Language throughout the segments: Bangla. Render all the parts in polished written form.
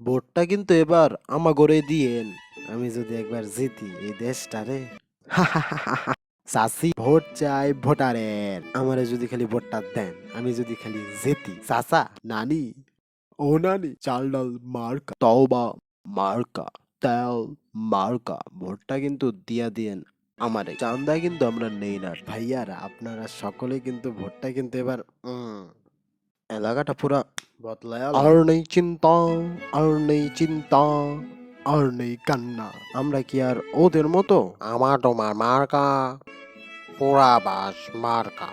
ভোটটা কিন্তু এবার আমাগরে দিয়েন। আমি যদি একবার জিতি এই দেশটারে। চাচি, ভোট চাই ভোটারের। আমারে যদি খালি ভোটটা দেন, আমি যদি খালি জিতি। চাচা, নানি, ও নানি, চাল ডাল মার্কা, তওবা মার্কা, তেল মার্কা, ভোটটা কিন্তু দিয়া দিয়েন আমারে। চান্দা কিন্তু আমরা নেই না ভাইয়ারা, আপনারা সকলে কিন্তু ভোটটা কিন্তু এবার এলাকাটা পুরা বদলায়। আর নেই চিন্তা, আর নেই চিন্তা, আর নেই কান্না। আমরা কি আর ওদের মতো? আমার তোমার মার্কা পোড়া বাস মার্কা।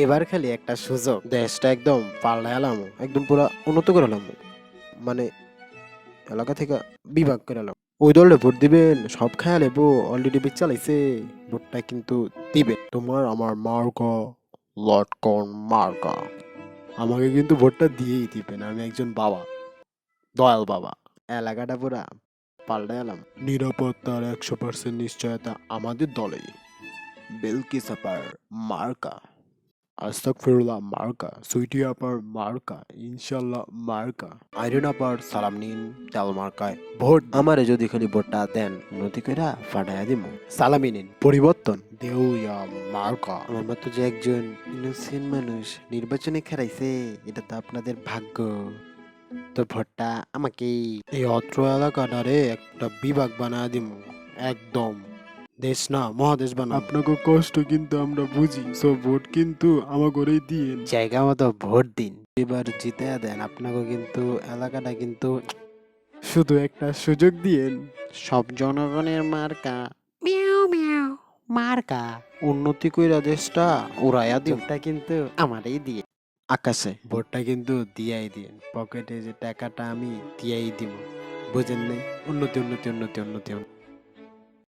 এবার খালি একটা সুযোগ, দেশটা একদম পাল্টাইলাম, একদম পুরা উন্নত করে এলাম, মানে এলাকা থেকে বিভাগ করে এলাম। ওই দলে ভোট দিবেন, সব খায়া লেবো, অলরেডি বেচ চালাইছে। ভোটটা কিন্তু দিবে তোমার আমার মার্কা, লটকন মার্কা। আমাকে কিন্তু ভোটটা দিয়েই দিবেন, আমি একজন বাবা, দয়াল বাবা। এলাকাটা পুরা পাল্টে এলাম। নিরাপত্তার 100% নিশ্চয়তা আমাদের দলেই। বিলকিস আপার মার্কা, আস্তাগফিরুল্লাহ মার্কা, সুইটি আপার মার্কা, ইনশাল্লাহ মার্কা, আইরিন আপার সালাম নিন তেল মার্কায় ভোট। আমারে যদি খালি ভোটটা দেন, উন্নতি কইরা ফাটাইয়া দিমু। সালামি নিন, পরিবর্তন দেউয়া মার্কা। আমার মতো যে একজন ইনোসেন্ট মানুষ নির্বাচনে খেলাইছে, এটা তো আপনাদের ভাগ্য। তো ভোটটা আমাকেই। এই অত্র এলাকাটারে একটা বিভাগ বানায় দিমু, একদম দেশ না মহাদেশ বানাবো। আপনাকে কষ্ট কিন্তু আমরা বুঝি, সো ভোট কিন্তু আমাগরেই দিন, জায়গা মতো ভোট দিন, এবার জিতে দেন। আপনাকে কিন্তু এলাকাটা কিন্তু শুধু একটা সুযোগ দিয়েন। সব জনগণের মার্কা, মিয়াও মিয়াও মার্কা, উন্নতি কইরা দেশটা উড়াইয়া দিনটা কিন্তু আমারই দিয়ে। আকাশে ভোটটা কিন্তু দিয়াই দিন, পকেটে যে টাকাটা আমি দিয়াই দিব। বুঝেন নাই? উন্নতি উন্নতি উন্নতি উন্নতি উন্নতি।